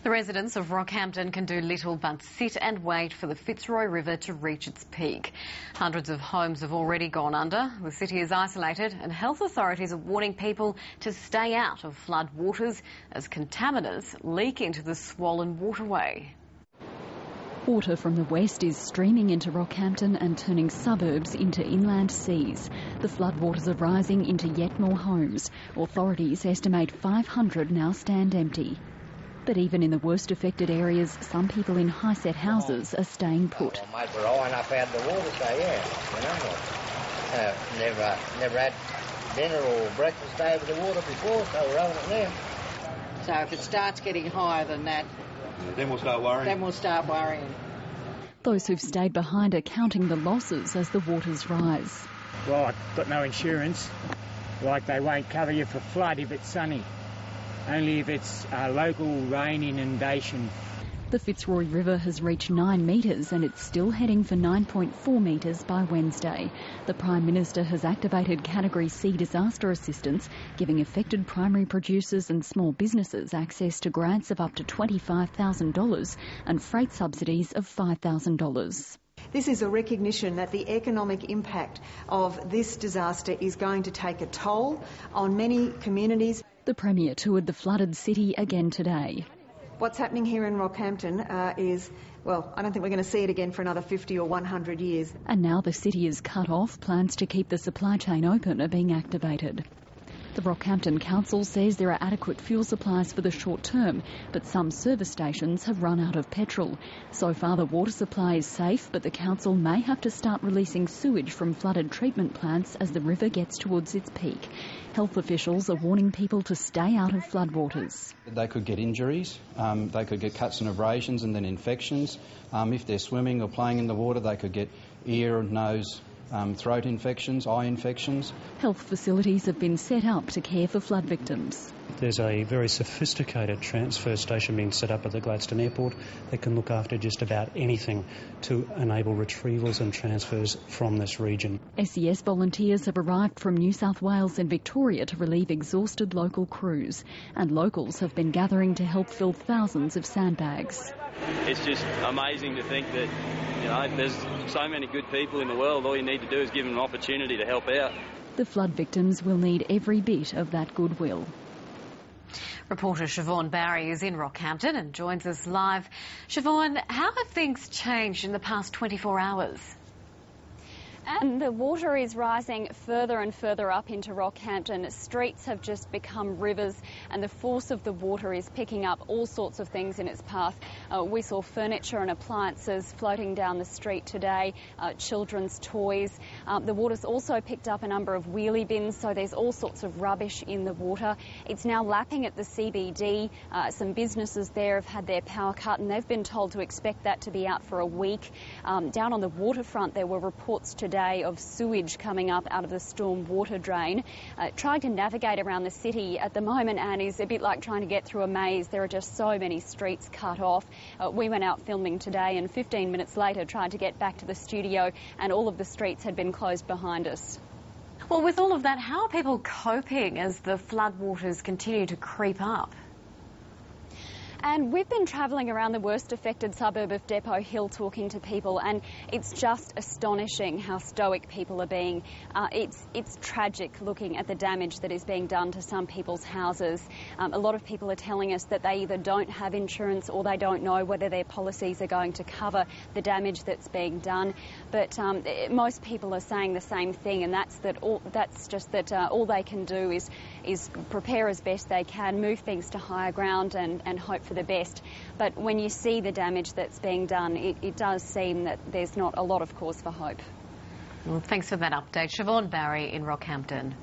The residents of Rockhampton can do little but sit and wait for the Fitzroy River to reach its peak. Hundreds of homes have already gone under. The city is isolated and health authorities are warning people to stay out of flood waters as contaminants leak into the swollen waterway. Water from the west is streaming into Rockhampton and turning suburbs into inland seas. The floodwaters are rising into yet more homes. Authorities estimate 500 now stand empty. But even in the worst affected areas, some people in high-set houses are staying put. Well, mate, we're high enough out of the water, so yeah, never had dinner or breakfast over the water before, so we're having it now. So if it starts getting higher than that, then we'll start worrying. Then we'll start worrying. Those who've stayed behind are counting the losses as the waters rise. Well, I've got no insurance. Like they won't cover you for flood if it's sunny. Only if it's a local rain inundation. The Fitzroy River has reached 9 metres and it's still heading for 9.4 metres by Wednesday. The Prime Minister has activated Category C disaster assistance, giving affected primary producers and small businesses access to grants of up to $25,000 and freight subsidies of $5,000. This is a recognition that the economic impact of this disaster is going to take a toll on many communities. The Premier toured the flooded city again today. What's happening here in Rockhampton is, well, I don't think we're going to see it again for another 50 or 100 years. And now the city is cut off, plans to keep the supply chain open are being activated. The Rockhampton Council says there are adequate fuel supplies for the short term, but some service stations have run out of petrol. So far the water supply is safe, but the council may have to start releasing sewage from flooded treatment plants as the river gets towards its peak. Health officials are warning people to stay out of floodwaters. They could get injuries, they could get cuts and abrasions and then infections. If they're swimming or playing in the water, they could get ear, nose, throat infections, eye infections. Health facilities have been set up to care for flood victims. There's a very sophisticated transfer station being set up at the Gladstone Airport that can look after just about anything to enable retrievals and transfers from this region. SES volunteers have arrived from New South Wales and Victoria to relieve exhausted local crews, and locals have been gathering to help fill thousands of sandbags. It's just amazing to think that, there's so many good people in the world. All you need to do is give them an opportunity to help out. The flood victims will need every bit of that goodwill. Reporter Siobhan Barry is in Rockhampton and joins us live. Siobhan, how have things changed in the past 24 hours? And the water is rising further and further up into Rockhampton. Streets have just become rivers and the force of the water is picking up all sorts of things in its path. We saw furniture and appliances floating down the street today, children's toys. The water's also picked up a number of wheelie bins, so there's all sorts of rubbish in the water. It's now lapping at the CBD. Some businesses there have had their power cut and they've been told to expect that to be out for a week. Down on the waterfront there were reports today of sewage coming up out of the storm water drain. Trying to navigate around the city at the moment, Anne, is a bit like trying to get through a maze. There are just so many streets cut off. We went out filming today and 15 minutes later tried to get back to the studio and all of the streets had been closed behind us. Well, with all of that, how are people coping as the floodwaters continue to creep up? And we've been travelling around the worst affected suburb of Depot Hill talking to people, and it's just astonishing how stoic people are being. It's tragic looking at the damage that is being done to some people's houses. A lot of people are telling us that they either don't have insurance or they don't know whether their policies are going to cover the damage that's being done. But most people are saying the same thing, and that's just that all they can do is prepare as best they can, move things to higher ground and hope for the best. But when you see the damage that's being done, it does seem that there's not a lot of cause for hope. Well, thanks for that update. Siobhan Barry in Rockhampton.